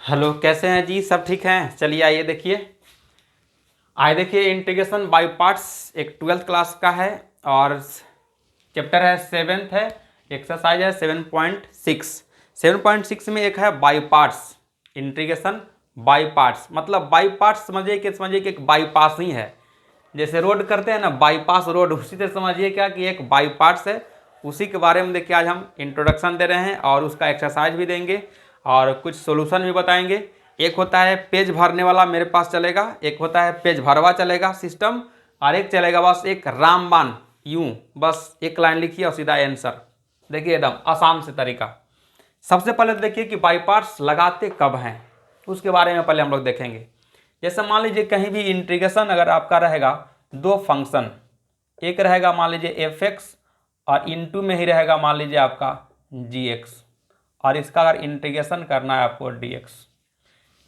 Hello, कैसे हैं जी? सब ठीक हैं? चलिए आइए देखिए इंटीग्रेशन बाय पार्ट्स एक 12th क्लास का है और चैप्टर है 7th है। एक्सरसाइज है 7.6। 7.6 में एक है by parts, integration by parts. मतलब बाय पार्ट्स समझिए कि एक बाईपास ही है। जैसे रोड करते हैं ना, बाईपास रोड, उसी तरह समझिए क्या कि एक बाईपास है। उसी के बारे में देखिए आज हम इंट्रोडक्शन दे रहे हैं और उसका एक्सरसाइज भी देंगे और कुछ सॉल्यूशन भी बताएंगे। एक होता है पेज भरने वाला मेरे पास चलेगा, एक होता है पेज भरवा चलेगा सिस्टम, और एक चलेगा बस एक रामबाण, यूं बस एक लाइन लिखिए और सीधा आंसर। देखिए एकदम आसान से तरीका। सबसे पहले देखिए कि बाई पार्ट्स लगाते कब हैं, उसके बारे में पहले हम लोग देखेंगे। जैसे मान लीजिए कहीं भी इंटीग्रेशन अगर आपका रहेगा दो फंक्शन, एक रहेगा मान लीजिए एफ एक्स और इनटू में ही रहेगा मान लीजिए आपका जी एक्स, और इसका अगर इंटीग्रेशन करना है आपको डी एक्स।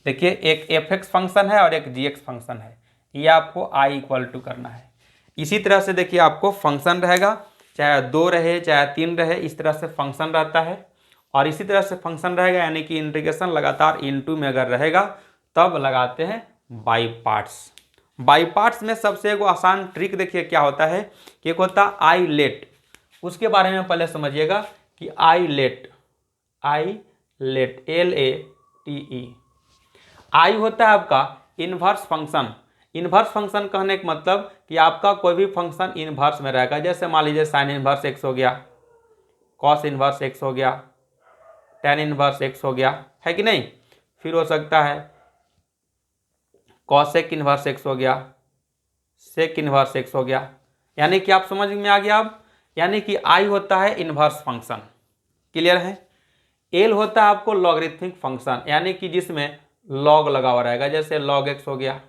देखिए एक एफ एक्स फंक्शन है और एक जी एक्स फंक्शन है, ये आपको आई इक्वल टू करना है। इसी तरह से देखिए आपको फंक्शन रहेगा, चाहे 2 रहे चाहे 3 रहे, इस तरह से फंक्शन रहता है। और इसी तरह से फंक्शन रहेगा, यानी कि इंटीग्रेशन लगातार इनटू में अगर रहेगा तब लगाते हैं बाई पार्ट्स। बाई पार्ट्स में सबसे एगो आसान ट्रिक देखिए क्या होता है कि एक होता है आई लेट। उसके बारे में पहले समझिएगा कि आई लेट LATE। आई होता है आपका इन्वर्स फंक्शन। इन्वर्स फंक्शन कहने का मतलब कि आपका कोई भी फंक्शन इन्वर्स में रहेगा। जैसे मान लीजिए साइन इन्वर्स एक्स हो गया, कॉस इन्वर्स एक्स हो गया, टेन इन्वर्स एक्स हो गया, है कि नहीं। फिर हो सकता है कॉसेक इन्वर्स एक्स हो गया, सेक इन्वर्स एक्स हो गया। यानी कि आप समझ में आ गया अब, यानी कि आई होता है इन्वर्स फंक्शन। क्लियर है। एल होता है आपको लॉगरिथमिक फंक्शन, यानी कि जिसमें लॉग लगा हुआ रहेगा। जैसे लॉग एक्स हो गया,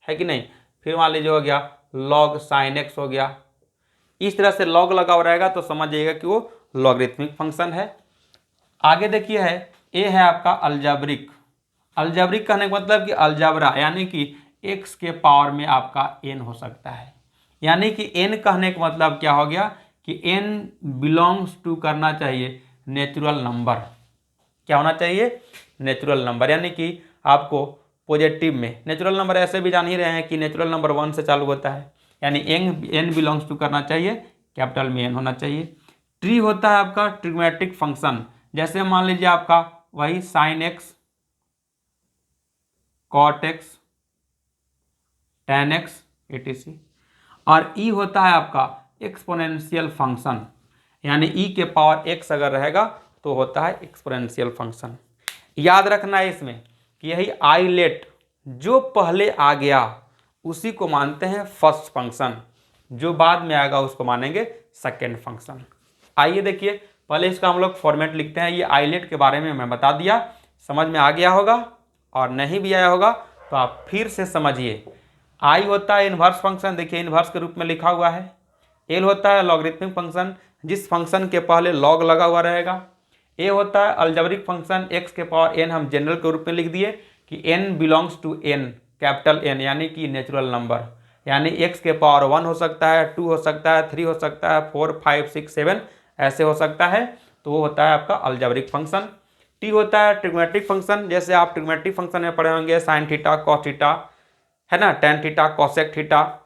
है कि नहीं। फिर मान लीजिए हो गया लॉग साइन एक्स हो गया। इस तरह से लॉग लगा हुआ रहेगा तो समझिएगा कि वो लॉगरिथमिक फंक्शन है। आगे देखिए है ए है आपका अलजेब्रिक। अलजेब्रिक कहने का मतलब कि अलजबरा, यानी कि एक्स के पावर में आपका एन हो सकता है। यानी कि एन कहने का मतलब क्या हो गया कि एन बिलोंग्स टू करना चाहिए नेचुरल नंबर। क्या होना चाहिए? Natural number. यानी कि आपको पॉजिटिव में नेचुरल नंबर ऐसे भी जान ही रहे हैं कि नेचुरल नंबर 1 से चालू होता है, यानी एन बिलोंग्स टू करना चाहिए कैपिटल में एन होना चाहिए। ट्री होता है आपका ट्रिग्मेटिक फंक्शन। जैसे मान लीजिए आपका वही sine x, cot x, tan x etc। और ई होता है आपका एक्सपोनेंशियल फंक्शन, यानी ई के पावर एक्स अगर रहेगा तो होता है एक्सपोनेंशियल फंक्शन। याद रखना है इसमें कि यही आई लेट जो पहले आ गया उसी को मानते हैं फर्स्ट फंक्शन, जो बाद में आएगा उसको मानेंगे सेकेंड फंक्शन। आइए देखिए पहले इसका हम लोग फॉर्मेट लिखते हैं। ये आई लेट के बारे में मैं बता दिया, समझ में आ गया होगा, और नहीं भी आया होगा तो आप फिर से समझिए। आई होता है इन्वर्स फंक्शन, देखिए इन्वर्स के रूप में लिखा हुआ है। एल होता है लॉगरिथमिक फंक्शन, जिस फंक्शन के पहले लॉग लगा हुआ रहेगा। ए होता है अलजेब्रिक फंक्शन, एक्स के पावर एन हम जनरल के रूप में लिख दिए कि n belongs to N capital N, यानी कि नेचुरल नंबर। यानी एक्स के पावर 1 हो सकता है, 2 हो सकता है, 3 हो सकता है, 4 5 6 7 ऐसे हो सकता है, तो वो होता है आपका अलजेब्रिक फंक्शन। टी होता है ट्रिग्मेटिक फंक्शन। जैसे आप ट्रिग्मेटिक फंक्शन में पढ़े होंगे साइन थीटा कॉस थीटा, है ना, टेन थीटा कोसेक थीटा।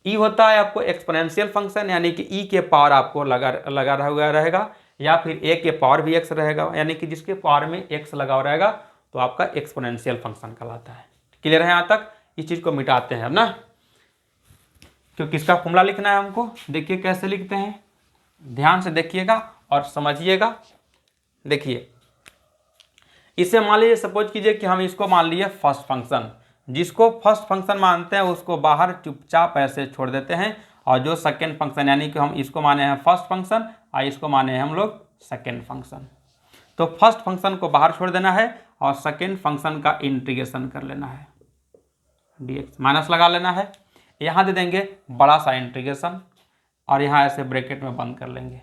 ई होता है आपको एक्सपोनेंशियल फंक्शन, यानी कि ई के पावर आपको लगा हुआ रहेगा, या फिर ए के पावर भी एक्स रहेगा, यानी कि जिसके पावर में एक्स लगा हुआ रहेगा तो आपका एक्सपोनेंशियल फंक्शन कहलाता है। क्लियर है यहाँ तक? इस चीज को मिटाते हैं अब ना, क्योंकि इसका फॉर्मूला लिखना है हमको। देखिए कैसे लिखते हैं, ध्यान से देखिएगा और समझिएगा। देखिए इसे मान लीजिए सपोज कीजिए कि हम इसको मान लिए फर्स्ट फंक्शन। जिसको फर्स्ट फंक्शन मानते हैं उसको बाहर चुपचाप ऐसे छोड़ देते हैं, और जो सेकेंड फंक्शन, यानी कि हम इसको माने हैं फर्स्ट फंक्शन और इसको माने हैं हम लोग सेकेंड फंक्शन। तो फर्स्ट फंक्शन को बाहर छोड़ देना है और सेकेंड फंक्शन का इंटीग्रेशन कर लेना है, dx माइनस लगा लेना है। यहाँ दे देंगे बड़ा सा इंटीग्रेशन और यहाँ ऐसे ब्रैकेट में बंद कर लेंगे।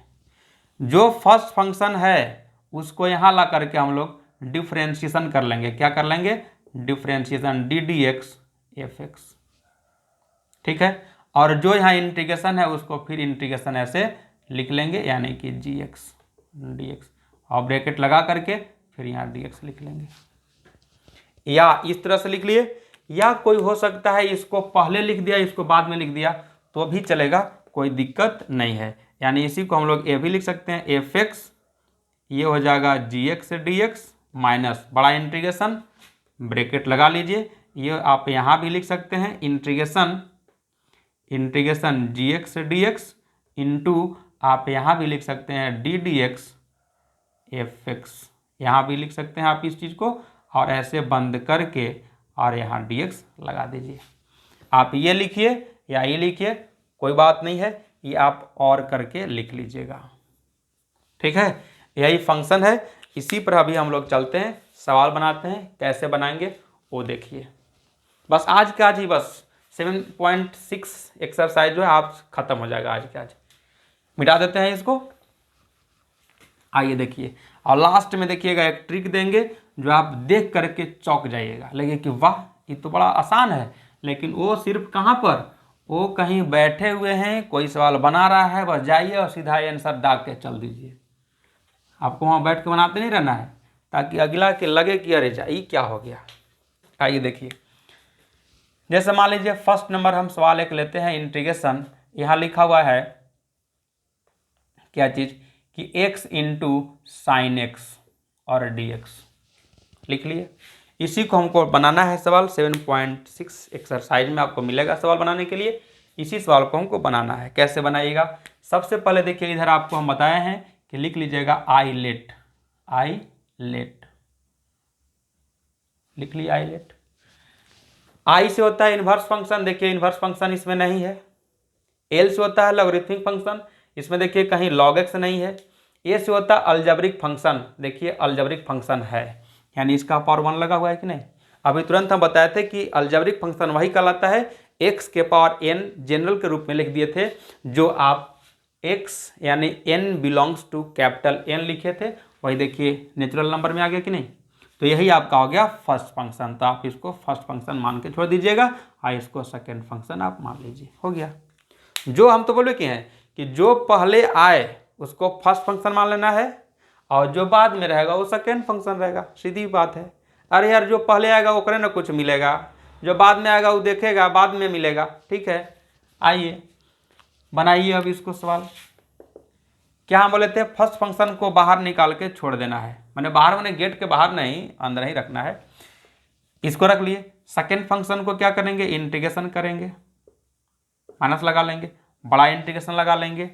जो फर्स्ट फंक्शन है उसको यहाँ ला करके हम लोग डिफ्रेंशिएशन कर लेंगे। क्या कर लेंगे? Differentiation D d x F x, ठीक है। और जो यहाँ इंटीग्रेशन है उसको फिर इंटीग्रेशन ऐसे लिख लेंगे, यानी कि जी एक्स डी एक्स, और ब्रैकेट लगा करके फिर यहाँ डी एक्स लिख लेंगे। या इस तरह से लिख लिए, या कोई हो सकता है इसको पहले लिख दिया इसको बाद में लिख दिया तो भी चलेगा, कोई दिक्कत नहीं है। यानी इसी को हम लोग ए भी लिख सकते हैं, एफ एक्स, ये हो जाएगा जी एक्स डी एक्स माइनस बड़ा इंटीग्रेशन ब्रैकेट लगा लीजिए, ये आप यहाँ भी लिख सकते हैं इंटीग्रेशन जी एक्स डी एक्स इंटू आप यहाँ भी लिख सकते हैं D d x F x, यहाँ भी लिख सकते हैं आप इस चीज़ को, और ऐसे बंद करके और यहाँ डी एक्स लगा दीजिए। आप ये लिखिए या ये लिखिए, कोई बात नहीं है, ये आप और करके लिख लीजिएगा, ठीक है। यही फंक्शन है, इसी पर अभी हम लोग चलते हैं, सवाल बनाते हैं, कैसे बनाएंगे वो देखिए। बस आज के आज ही बस 7.6 एक्सरसाइज जो है आप खत्म हो जाएगा आज के आज, मिटा देते हैं इसको। आइए देखिए, और लास्ट में देखिएगा एक ट्रिक देंगे जो आप देख करके चौंक जाइएगा, लगे कि वाह ये तो बड़ा आसान है, लेकिन वो सिर्फ कहाँ पर, वो कहीं बैठे हुए हैं, कोई सवाल बना रहा है, बस जाइए और सीधा आंसर दाग के चल दीजिए। आपको वहाँ बैठ के बनाते नहीं रहना है, ताकि अगला के लगे कि अरे जाइए क्या हो गया। आइए देखिए, जैसे मान लीजिए फर्स्ट नंबर हम सवाल एक लेते हैं, इंटीग्रेशन, यहाँ लिखा हुआ है क्या चीज़ कि x इंटू साइन एक्स और डी एक्स लिख लिए। इसी को हमको बनाना है सवाल 7.6 एक्सरसाइज में आपको मिलेगा सवाल बनाने के लिए, इसी सवाल को हमको बनाना है। कैसे बनाइएगा, सबसे पहले देखिए इधर आपको हम बताए हैं कि लिख लीजिएगा आई लेट लिख लिया आई लेट। आई से होता है इन्वर्स फंक्शन, देखिए इन्वर्स फंक्शन इसमें नहीं है। एल से होता है लॉगरिथमिक फंक्शन, इसमें देखिए कहीं लॉग एक्स नहीं है। ए से होता है अलजेब्रिक फंक्शन, देखिए अलजेब्रिक फंक्शन है, यानी इसका पावर 1 लगा हुआ है कि नहीं। अभी तुरंत हम बताए थे कि अलजेब्रिक फंक्शन वही कहलाता है, एक्स के पावर एन जनरल के रूप में लिख दिए थे, जो आप एक्स यानी n belongs to capital N लिखे थे, वही देखिए नेचुरल नंबर में आ गया कि नहीं। तो यही आपका हो गया फर्स्ट फंक्शन, तो आप इसको फर्स्ट फंक्शन मान के छोड़ दीजिएगा और इसको सेकेंड फंक्शन आप मान लीजिए, हो गया। जो हम तो बोले कि हैं कि जो पहले आए उसको फर्स्ट फंक्शन मान लेना है, और जो बाद में रहेगा वो सेकेंड फंक्शन रहेगा, सीधी बात है। अरे यार जो पहले आएगा वो करे ना कुछ मिलेगा, जो बाद में आएगा वो देखेगा बाद में मिलेगा, ठीक है। आइए बनाइए अब इसको सवाल। क्या हम बोले थे, फर्स्ट फंक्शन को बाहर निकाल के छोड़ देना है, मैंने बाहर मैंने गेट के बाहर नहीं अंदर ही रखना है, इसको रख लिए। सेकेंड फंक्शन को क्या करेंगे, इंटीग्रेशन करेंगे, माइनस लगा लेंगे, बड़ा इंटीग्रेशन लगा लेंगे,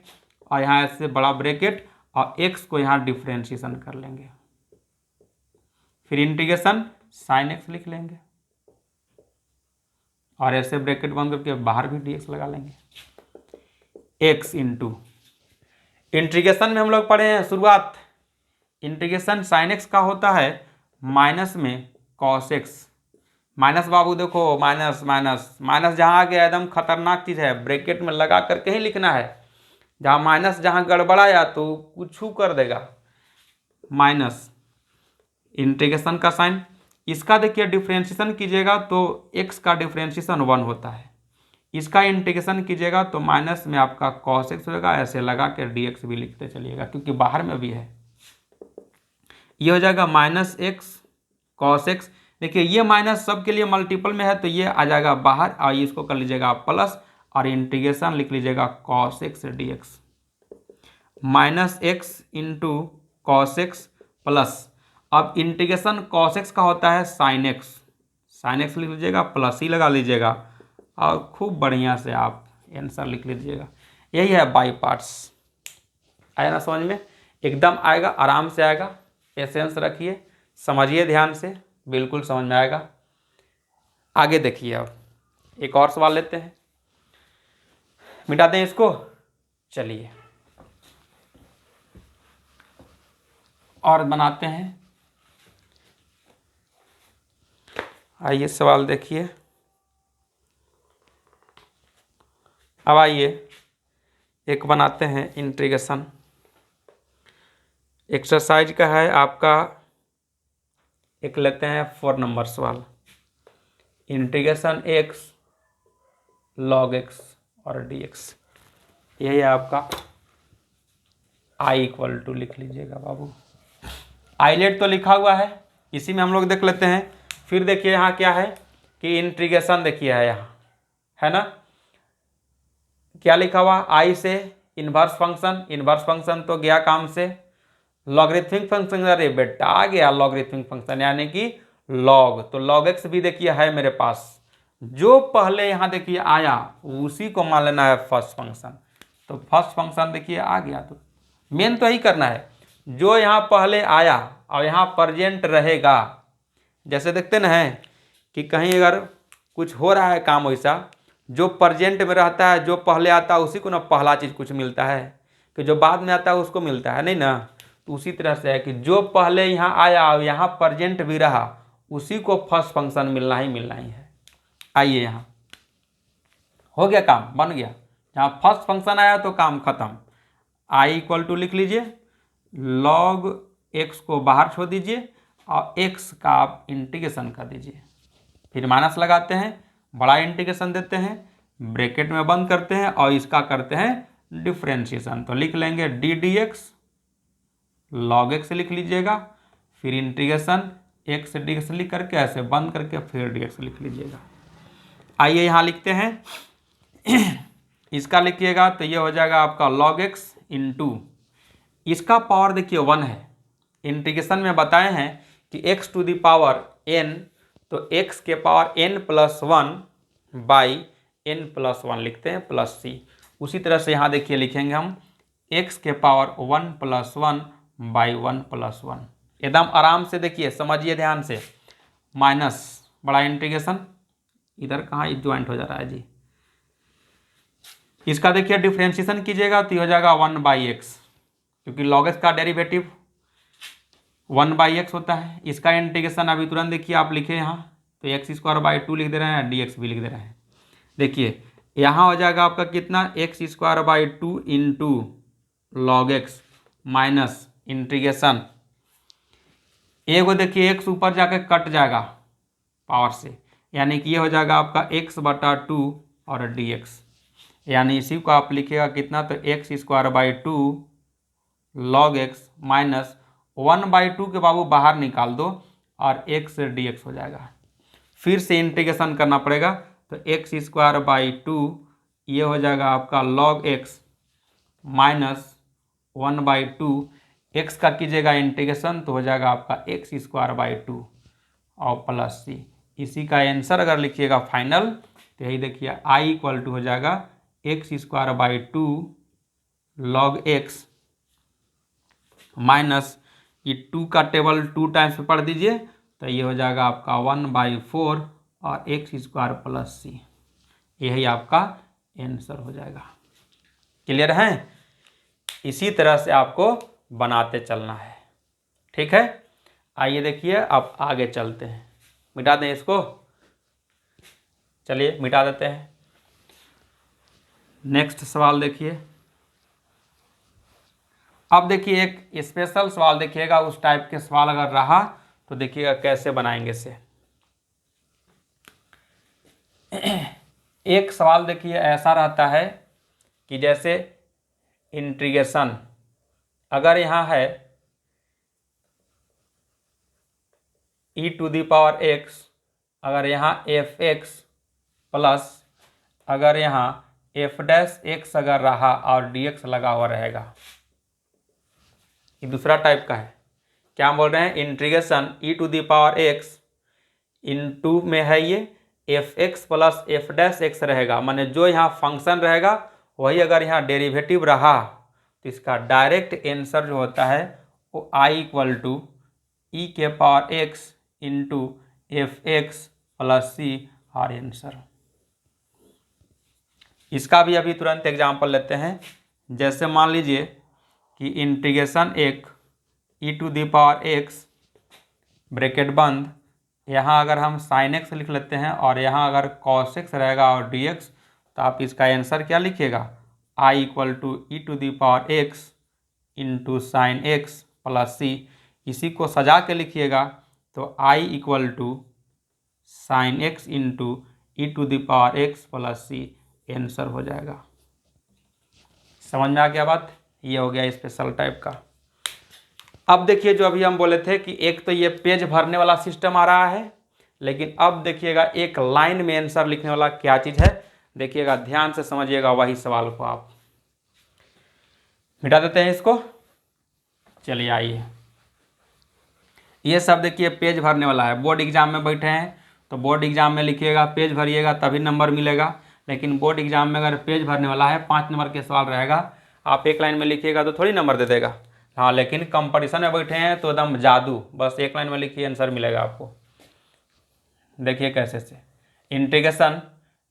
और यहाँ ऐसे बड़ा ब्रैकेट और x को यहाँ डिफ्रेंशिएशन कर लेंगे, फिर इंटीग्रेशन साइन एक्स लिख लेंगे, और ऐसे ब्रैकेट बंद करके बाहर भी dx लगा लेंगे। x इंटू इंटीग्रेशन में हम लोग पढ़े हैं शुरुआत, इंटीग्रेशन साइन एक्स का होता है माइनस में कॉस एक्स, माइनस बाबू देखो माइनस माइनस माइनस जहाँ आ गया एकदम खतरनाक चीज़ है, ब्रैकेट में लगा करके ही लिखना है, जहाँ माइनस जहाँ गड़बड़ाया तो कुछ कर देगा। माइनस इंटीग्रेशन का साइन, इसका देखिए डिफ्रेंशिएशन कीजिएगा तो x का डिफ्रेंशिएशन 1 होता है, इसका इंटीग्रेशन कीजिएगा तो माइनस में आपका cos x होगा, ऐसे लगा के dx भी लिखते चलिएगा क्योंकि बाहर में भी है। ये हो जाएगा माइनस एक्स कॉस एक्स, देखिए ये माइनस सबके लिए मल्टीपल में है तो ये आ जाएगा बाहर, और इसको कर लीजिएगा प्लस, और इंटीग्रेशन लिख लीजिएगा cos x dx, minus x into cos x plus, अब इंटीग्रेशन cos x का होता है साइन एक्स लिख लीजिएगा, प्लस ही लगा लीजिएगा, और खूब बढ़िया से आप आंसर लिख लीजिएगा। यही है बाई पार्ट्स। आया ना समझ में, एकदम आएगा, आराम से आएगा, पेशेंस रखिए, समझिए ध्यान से, बिल्कुल समझ में आएगा। आगे देखिए, अब एक और सवाल लेते हैं, मिटाते हैं इसको, चलिए और बनाते हैं। आइए सवाल देखिए, अब आइए एक बनाते हैं इंटीग्रेशन, एक्सरसाइज का है आपका, एक लेते हैं 4 नंबर सवाल, इंटीग्रेशन x log x और dx, यही है आपका i इक्वल टू लिख लीजिएगा बाबू। आईलेट तो लिखा हुआ है, इसी में हम लोग देख लेते हैं फिर देखिए यहाँ क्या है कि इंटीग्रेशन देखिए है यहाँ, है ना, क्या लिखा हुआ, आई से इनवर्स फंक्शन तो गया काम से, लॉगरिथमिक फंक्शन, अरे बेटा आ गया लॉगरिथमिक फंक्शन यानी कि लॉग, तो लॉग एक्स भी देखिए है मेरे पास, जो पहले यहाँ देखिए आया उसी को मान लेना है फर्स्ट फंक्शन, तो फर्स्ट फंक्शन देखिए आ गया, तो मेन तो यही करना है, जो यहाँ पहले आया और यहाँ प्रेजेंट रहेगा, जैसे देखते ना है कि कहीं अगर कुछ हो रहा है काम वैसा, जो प्रेजेंट में रहता है, जो पहले आता है उसी को ना पहला चीज़ कुछ मिलता है, कि जो बाद में आता है उसको मिलता है नहीं ना, तो उसी तरह से है कि जो पहले यहाँ आया और यहाँ प्रेजेंट भी रहा उसी को फर्स्ट फंक्शन मिलना ही है। आइए यहाँ हो गया, काम बन गया, जहाँ फर्स्ट फंक्शन आया तो काम खत्म। आई इक्वल टू लिख लीजिए, लॉग एक्स को बाहर छोड़ दीजिए और एक्स का आप इंटीग्रेशन कर दीजिए, फिर माइनस लगाते हैं, बड़ा इंटीग्रेशन देते हैं, ब्रैकेट में बंद करते हैं और इसका करते हैं डिफ्रेंशिएशन, तो लिख लेंगे D d x, log x लिख लीजिएगा, फिर इंटीग्रेशन एक्स डी एक्स लिख करके ऐसे बंद करके फिर डी एक्स लिख लीजिएगा। आइए यहाँ लिखते हैं इसका लिखिएगा, तो ये हो जाएगा आपका log x इंटू, इसका पावर देखिए 1 है, इंटीग्रेशन में बताए हैं कि x to the power n, तो x के power n plus 1 by n plus 1 लिखते हैं प्लस c, उसी तरह से यहाँ देखिए लिखेंगे हम x के पावर 1 प्लस 1 बाई 1 प्लस 1, एकदम आराम से देखिए समझिए ध्यान से, माइनस बड़ा इंटीग्रेशन, इधर कहाँ ज्वाइंट हो जा रहा है जी, इसका देखिए डिफ्रेंशिएशन कीजिएगा तो हो जाएगा 1/x, क्योंकि log x का डेरिवेटिव 1/x होता है, इसका इंटीग्रेशन अभी तुरंत देखिए आप लिखे यहाँ, तो x² 2 लिख दे रहे हैं, dx भी लिख दे रहे हैं, देखिए यहाँ हो जाएगा आपका कितना x² 2 into log x minus integration, एगो देखिए x ऊपर जाके कट जाएगा पावर से, यानी कि ये हो जाएगा आपका x/2 और dx, यानी इसी को आप लिखिएगा कितना, तो x² 2 log x माइनस 1/2 के बाबू बाहर निकाल दो और x dx हो जाएगा, फिर से इंटीग्रेशन करना पड़ेगा, तो x² 2 ये हो जाएगा आपका log x माइनस 1/2, x का कीजिएगा इंटीग्रेशन तो हो जाएगा आपका x² 2 और प्लस c, इसी का आंसर अगर लिखिएगा फाइनल, तो यही देखिए i इक्वल टू हो जाएगा x² 2 log x माइनस ये 2 का टेबल 2 टाइम्स पे पढ़ दीजिए, तो ये हो जाएगा आपका 1/4 और x² प्लस c, यही आपका आंसर हो जाएगा। क्लियर है? इसी तरह से आपको बनाते चलना है, ठीक है। आइए देखिए अब आगे चलते हैं, मिटा दें इसको, चलिए मिटा देते हैं। नेक्स्ट सवाल देखिए, अब देखिए एक स्पेशल सवाल देखिएगा, उस टाइप के सवाल अगर रहा तो देखिएगा कैसे बनाएंगे इसे। एक सवाल देखिए ऐसा रहता है कि जैसे इंटीग्रेशन अगर यहाँ है e to the power x, अगर यहाँ fx प्लस अगर यहाँ f' अगर रहा और dx लगा हुआ रहेगा, ये दूसरा टाइप का है। क्या बोल रहे हैं, integration e to the power x into में है ये fx प्लस f' रहेगा, माने जो यहाँ फंक्शन रहेगा वही अगर यहाँ डेरिवेटिव रहा तो इसका डायरेक्ट आंसर जो होता है वो i इक्वल टू e के power x into fx plus c और आंसर। इसका भी अभी तुरंत एग्जांपल लेते हैं, जैसे मान लीजिए कि इंटीग्रेशन एक e to the power x bracket बंद, यहाँ अगर हम साइन x लिख लेते हैं और यहाँ अगर cos x रहेगा और dx, तो आप इसका आंसर क्या लिखिएगा, i equal to e to the power x into sine x plus c, इसी को सजा के लिखिएगा तो i equal to sine x into e to the power x plus c answer हो जाएगा। समझ में आ गया बात, ये हो गया स्पेशल टाइप का। अब देखिए जो अभी हम बोले थे कि एक तो ये पेज भरने वाला सिस्टम आ रहा है, लेकिन अब देखिएगा एक लाइन में आंसर लिखने वाला क्या चीज़ है, देखिएगा ध्यान से समझिएगा वही सवाल को। आप मिटा देते हैं इसको। चलिए आइए, ये सब देखिए पेज भरने वाला है। बोर्ड एग्जाम में बैठे हैं तो बोर्ड एग्जाम में लिखिएगा, पेज भरिएगा तभी नंबर मिलेगा। लेकिन बोर्ड एग्जाम में अगर पेज भरने वाला है 5 नंबर के सवाल रहेगा, आप एक लाइन में लिखिएगा तो थोड़ी नंबर दे देगा। हाँ, लेकिन कंपटीशन में बैठे हैं तो एकदम जादू, बस एक लाइन में लिखिए आंसर मिलेगा आपको। देखिए कैसे से इंटीग्रेशन,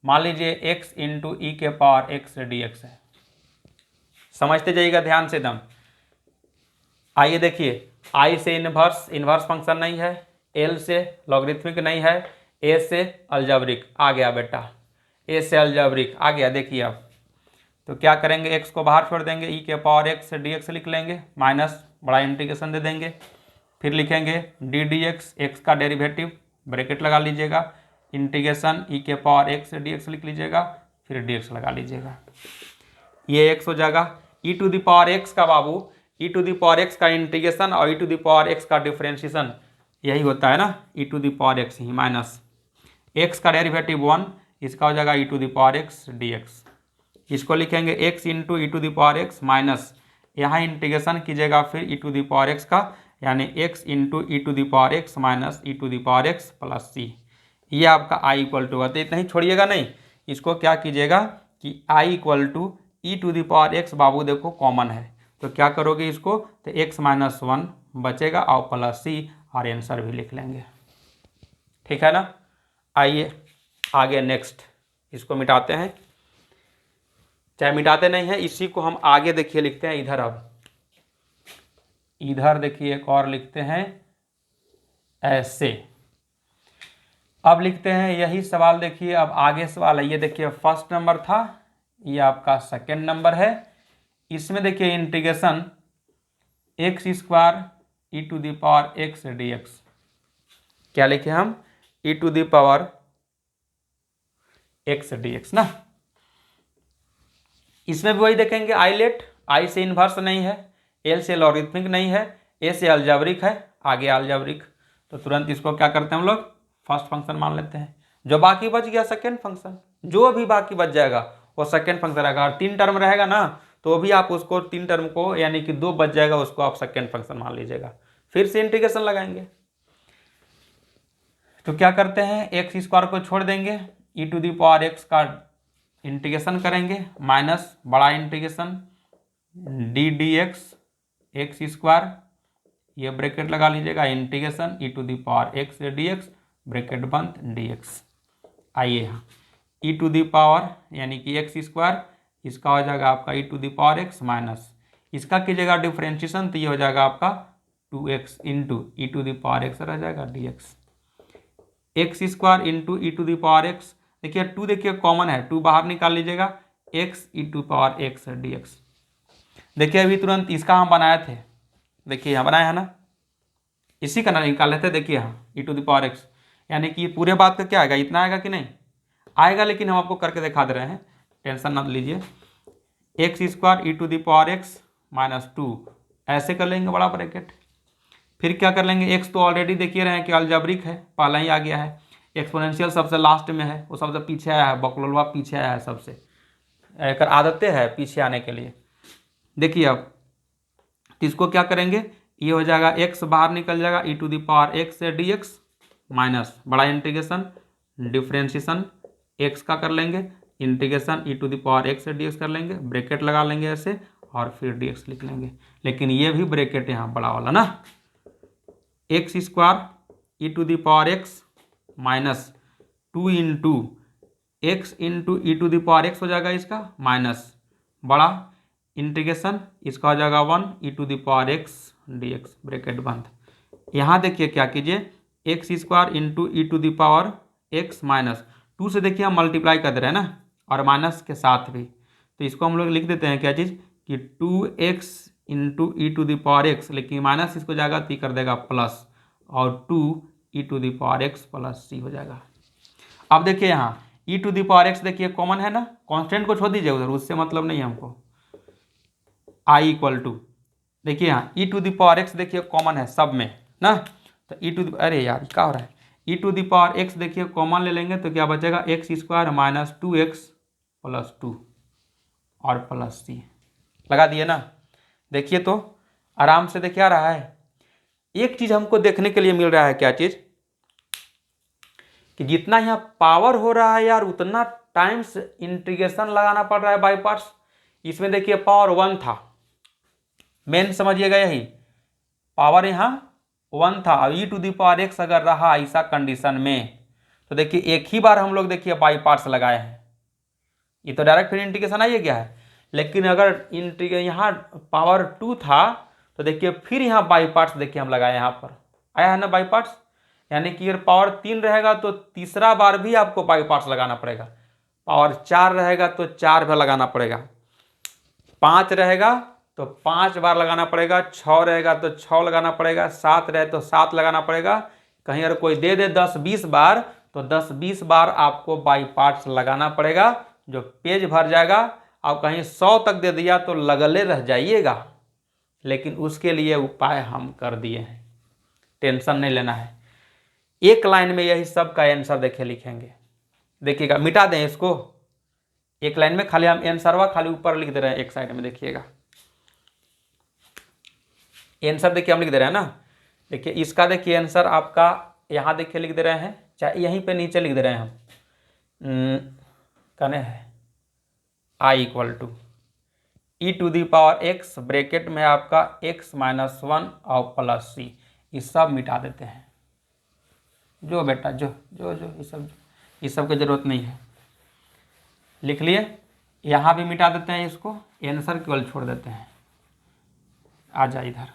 मान लीजिए x इंटू ई के पावर x dx है। समझते जाइएगा ध्यान से एकदम। आइए देखिए, i से इन्वर्स फंक्शन नहीं है, l से लॉगरिथमिक नहीं है, a से अलजेब्रिक आ गया बेटा, a से अलजेब्रिक आ गया। देखिए अब तो क्या करेंगे, x को बाहर छोड़ देंगे, e के पावर x dx लिख लेंगे, माइनस बड़ा इंटीग्रेशन दे देंगे, फिर लिखेंगे डी डी एक्स, एक्स का डेरिवेटिव ब्रैकेट लगा लीजिएगा, इंटीग्रेशन ई के पावर एक्स dx लिख लीजिएगा, फिर dx लगा लीजिएगा। ये x हो जाएगा e to the power x का बाबू, e to the power x का इंटीग्रेशन और e to the power x का डिफरेंशिएशन यही होता है ना, e to the power x ही, माइनस x का डेरिवेटिव 1, इसका हो जाएगा e to the power x dx। इसको लिखेंगे x into e to the power x minus, यहाँ इंटीग्रेशन कीजिएगा फिर e to the power x का, यानी x into e to the power x minus e to the power x plus c। ये आपका i equal to होता है, इतना ही छोड़िएगा नहीं, इसको क्या कीजिएगा कि i equal to e to the power x बाबू देखो कॉमन है तो क्या करोगे इसको, तो x माइनस 1 बचेगा और प्लस c, और आंसर भी लिख लेंगे। ठीक है ना। आइए आगे नेक्स्ट, इसको मिटाते हैं, चाहे मिटाते नहीं है, इसी को हम आगे देखिए लिखते हैं इधर। अब इधर देखिए एक और लिखते हैं ऐसे। अब लिखते हैं यही सवाल, देखिए अब आगे सवाल है, ये देखिए फर्स्ट नंबर था, ये आपका सेकेंड नंबर है। इसमें देखिए integration x square e to the power x dx, क्या लिखे हम, e to the power x dx ना। इसमें भी वही देखेंगे, आइलेट, आई से इन्वर्स नहीं है, एल से लॉगरिथमिक नहीं है, ए से अलजेब्रिक है, आगे अलजेब्रिक, तो तुरंत इसको क्या करते हैं हम लोग, फर्स्ट फंक्शन मान लेते हैं। जो बाकी बच गया सेकेंड फंक्शन, जो भी बाकी बच जाएगा वो सेकेंड फंक्शन रहेगा। और 3 टर्म रहेगा ना तो भी आप उसको 3 टर्म को, यानी कि 2 बच जाएगा, उसको आप सेकेंड फंक्शन मान लीजिएगा। फिर से इंटीग्रेशन लगाएंगे तो क्या करते हैं, एक्स स्क्वायर को छोड़ देंगे, e to the power x का इंटीग्रेशन करेंगे, माइनस बड़ा integration d d x x square, ये ब्रैकेट लगा लीजिएगा, integration e to the power x dx bracket बंद dx। आइए यहाँ ई टू द पावर यानी कि एक्स स्क्वायर, इसका हो जाएगा आपका e to the power x minus, इसका कीजिएगा डिफ्रेंशिएशन तो ये हो जाएगा आपका 2x into e to the power x रह जाएगा dx। X square into e to the power x, देखिए 2 देखिए कॉमन है, 2 बाहर निकाल लीजिएगा, x e to power x dx। देखिए अभी तुरंत इसका हम बनाए थे, देखिए यहाँ बनाया है ना, इसी का ना निकाल लेते हैं। देखिए यहाँ e to the power x, यानी कि पूरे बात का क्या आएगा, इतना आएगा कि नहीं आएगा, लेकिन हम आपको करके दिखा दे रहे हैं, टेंशन ना लीजिए। X square e to the power x minus 2 ऐसे कर लेंगे बड़ा ब्रैकेट, फिर क्या कर लेंगे, एक्स तो ऑलरेडी देखिए रहे हैं कि अलजेब्रिक है, पहला ही आ गया है, एक्सपोनेंशियल सबसे लास्ट में है, वो सबसे पीछे आया है, बकलोलवा पीछे आया है, सबसे एक आदतें है पीछे आने के लिए। देखिए अब तो इसको क्या करेंगे, ये हो जाएगा एक्स बाहर निकल जाएगा, e to the power x dx minus बड़ा इंटीग्रेशन डिफ्रेंशिएशन एक्स का कर लेंगे, integration e to the power x dx कर लेंगे, ब्रैकेट लगा लेंगे ऐसे और फिर dx लिख लेंगे। लेकिन ये भी ब्रैकेट यहाँ बड़ा वाला ना, x square e to the power x minus 2 into x into e to the power x हो जाएगा इसका, माइनस बड़ा इंटीग्रेशन इसका हो जाएगा 1 e to the power x dx bracket बंद। यहाँ देखिए क्या कीजिए, x square into e to the power x minus 2 से देखिए हम मल्टीप्लाई कर दे रहे हैं ना, और माइनस के साथ भी, तो इसको हम लोग लिख देते हैं क्या चीज़ कि 2x into e to the power x, लेकिन माइनस इसको जाएगा तो कर देगा प्लस, और 2 e to the power x plus c हो जाएगा। अब देखिए यहाँ e to the power x देखिए कॉमन है ना, कांस्टेंट को छोड़ दीजिए उधर, उससे मतलब नहीं है हमको। आई इक्वल टू, देखिए यहाँ e to the power x देखिए कॉमन है सब में ना, तो ई टू द, अरे यार क्या हो रहा है, ई टू दी पावर एक्स देखिए कॉमन ले लेंगे तो क्या बचेगा, x square minus 2x plus 2 और प्लस सी। लगा दिए ना। देखिए तो आराम से देखिए आ रहा है। एक चीज हमको देखने के लिए मिल रहा है, क्या चीज, कि जितना यहाँ पावर हो रहा है यार उतना टाइम्स इंटीग्रेशन लगाना पड़ रहा है बाई पार्ट्स। इसमें देखिए पावर 1 था, मेन समझिएगा यही, पावर यहाँ 1 था। अब ई टू दी पावर एक्स अगर रहा ऐसा कंडीशन में तो देखिए एक ही बार हम लोग देखिए बाई पार्ट्स लगाए हैं, ये तो डायरेक्ट फिर इंटीग्रेशन आइए गया है। लेकिन अगर यहाँ पावर 2 था तो देखिए फिर यहाँ बाई पार्ट्स देखिए हम लगाए, यहाँ पर आया है ना बाई पार्ट्स, यानी कि अगर पावर 3 रहेगा तो तीसरा बार भी आपको बाई पार्ट्स लगाना पड़ेगा, पावर 4 रहेगा तो 4 बार लगाना पड़ेगा, 5 रहेगा तो 5 बार लगाना पड़ेगा, 6 रहेगा तो 6 लगाना पड़ेगा, 7 रहे तो 7 लगाना पड़ेगा। कहीं अगर कोई दे दे 10-20 बार तो 10-20 बार आपको बाई पार्ट्स लगाना पड़ेगा, जो पेज भर जाएगा। और कहीं 100 तक दे दिया तो लगले रह जाइएगा, लेकिन उसके लिए उपाय हम कर दिए हैं, टेंशन नहीं लेना है। एक लाइन में यही सब का आंसर देखिए लिखेंगे, देखिएगा मिटा दें इसको, एक लाइन में खाली हम आंसरवा खाली ऊपर लिख दे रहे हैं एक साइड में, देखिएगा आंसर देखिए हम लिख दे रहे हैं ना। देखिए इसका देखिए आंसर आपका यहाँ देखिए लिख दे रहे हैं, चाहे यहीं पे नीचे लिख दे रहे हैं हम, कने है I equal to e to the power x bracket में आपका x माइनस 1 और प्लस सी, ये सब मिटा देते हैं। जो बेटा जो जो जो ये सब की जरूरत नहीं है, लिख लिए। यहाँ भी मिटा देते हैं इसको, आंसर केवल छोड़ देते हैं। आ जा इधर,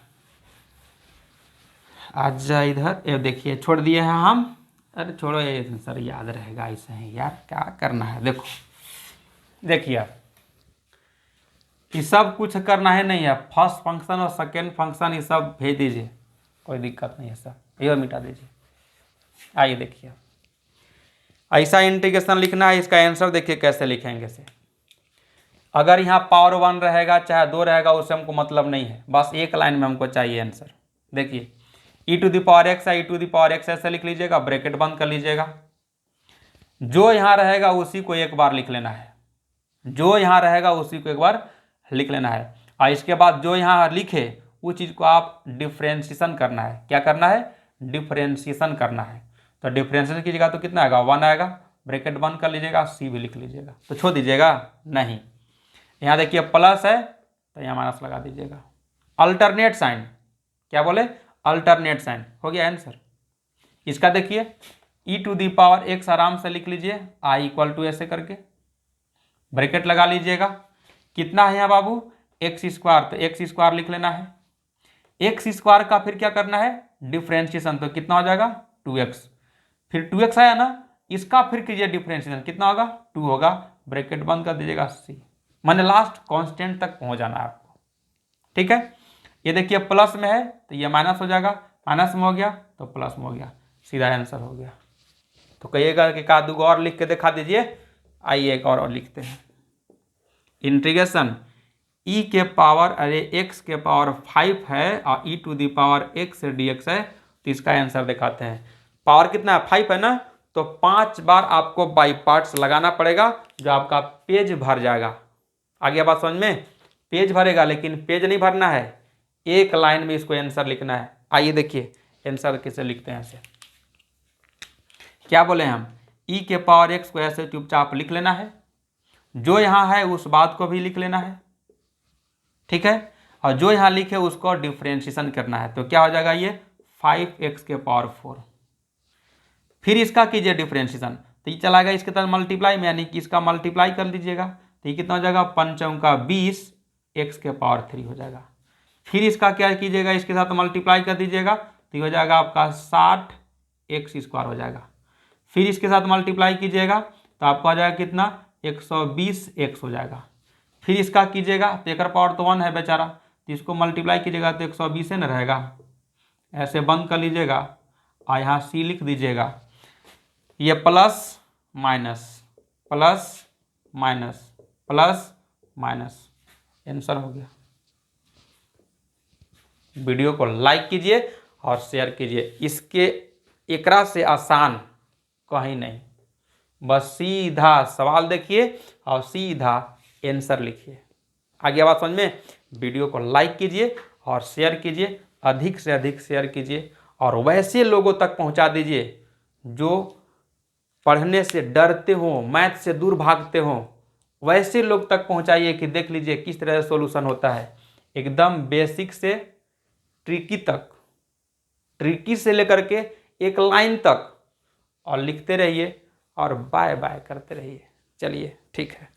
आजा इधर, ये देखिए छोड़ दिए हैं हम। अरे छोड़ो ये आंसर याद रहेगा ऐसे ही यार, क्या करना है। देखो देखिए ये सब कुछ करना है नहीं है, फर्स्ट फंक्शन और सेकेंड फंक्शन ये सब भेज दीजिए, कोई दिक्कत नहीं है सर, ये मिटा दीजिए। आइए देखिए ऐसा इंटीग्रेशन लिखना है, इसका आंसर देखिए कैसे लिखेंगे से। अगर यहाँ पावर 1 रहेगा चाहे 2 रहेगा उससे हमको मतलब नहीं है, बस एक लाइन में हमको चाहिए आंसर। देखिए ई टू दी पावर एक्स है, ई टू दी पावर एक्स ऐसे लिख लीजिएगा, ब्रैकेट बंद कर लीजिएगा। जो यहाँ रहेगा उसी को एक बार लिख लेना है, जो यहाँ रहेगा उसी को एक बार लिख लेना है। और इसके बाद जो यहाँ लिखे उस चीज़ को आप डिफ्रेंशिएशन करना है। क्या करना है, डिफ्रेंशिएशन करना है। तो डिफ्रेंशिएशन कीजिएगा तो कितना आएगा, 1 आएगा, ब्रैकेट बंद कर लीजिएगा, सी भी लिख लीजिएगा। तो छोड़ दीजिएगा नहीं, यहाँ देखिए प्लस है तो यहाँ माइनस लगा दीजिएगा। अल्टरनेट साइन, क्या बोले, अल्टरनेट साइन, हो गया आंसर। इसका देखिए ई टू दी पावर एक्स आराम से लिख लीजिए, आई इक्वल टू ऐसे करके ब्रैकेट लगा लीजिएगा। कितना है यहाँ बाबू, एक्स स्क्वायर, तो एक्स स्क्वायर लिख लेना है। एक्स स्क्वायर का फिर क्या करना है, डिफ्रेंशिएशन, तो कितना हो जाएगा 2x, फिर 2x आया ना, इसका फिर कीजिए डिफ्रेंशिएशन, कितना होगा 2 होगा, ब्रैकेट बंद कर दीजिएगा, सी, माने लास्ट कांस्टेंट तक पहुंच जाना है आपको। ठीक है, ये देखिए प्लस में है तो ये माइनस हो जाएगा, माइनस में हो गया तो प्लस में हो गया, सीधा आंसर हो गया। तो कहिएगा कि का दूगो और लिख के दिखा दीजिए। आइए एक और लिखते हैं, इंटीग्रेशन e के पावर, अरे x के पावर 5 है और e to the power x dx है, तो इसका आंसर दिखाते हैं। पावर कितना है, 5 है ना, तो 5 बार आपको बाई पार्ट्स लगाना पड़ेगा, जो आपका पेज भर जाएगा। आगे बात समझ में, पेज भरेगा लेकिन पेज नहीं भरना है, एक लाइन में इसको आंसर लिखना है। आइए देखिए आंसर कैसे लिखते हैं ऐसे, क्या बोले हम, e के पावर x को ऐसे चुपचाप लिख लेना है, जो यहाँ है उस बात को भी लिख लेना है, ठीक है, और जो यहाँ लिखे उसको डिफ्रेंशिएशन करना है। तो क्या हो जाएगा ये 5x के पावर 4, फिर इसका कीजिए डिफ्रेंशिएशन, तो ये चला गया इसके साथ मल्टीप्लाई में, यानी कि इसका मल्टीप्लाई कर लीजिएगा, तो ये कितना हो जाएगा 5 का 20 x के पावर 3 हो जाएगा। फिर इसका क्या कीजिएगा, इसके साथ मल्टीप्लाई कर दीजिएगा, तो ये हो जाएगा आपका 60x स्क्वायर हो जाएगा। फिर इसके साथ मल्टीप्लाई कीजिएगा तो आपको आ जाएगा कितना 120x हो जाएगा। फिर इसका कीजिएगा तो एक पावर तो 1 है बेचारा, तो इसको मल्टीप्लाई कीजिएगा तो 120 न रहेगा, ऐसे बंद कर लीजिएगा और यहाँ सी लिख दीजिएगा। ये plus minus plus minus plus minus, answer हो गया। वीडियो को लाइक कीजिए और शेयर कीजिए। इसके एकरा से आसान कहीं नहीं। बस सीधा सवाल देखिए और सीधा आंसर लिखिए। आगे बात समझ में? वीडियो को लाइक कीजिए और शेयर कीजिए, अधिक से अधिक शेयर कीजिए और वैसे लोगों तक पहुंचा दीजिए जो पढ़ने से डरते हो, मैथ से दूर भागते हो। वैसे लोग तक पहुंचाइए कि देख लीजिए किस तरह से सॉल्यूशन होता है, एकदम बेसिक से ट्रिकी तक, ट्रिकी से लेकर के एक लाइन तक, और लिखते रहिए और बाय बाय करते रहिए। चलिए ठीक है।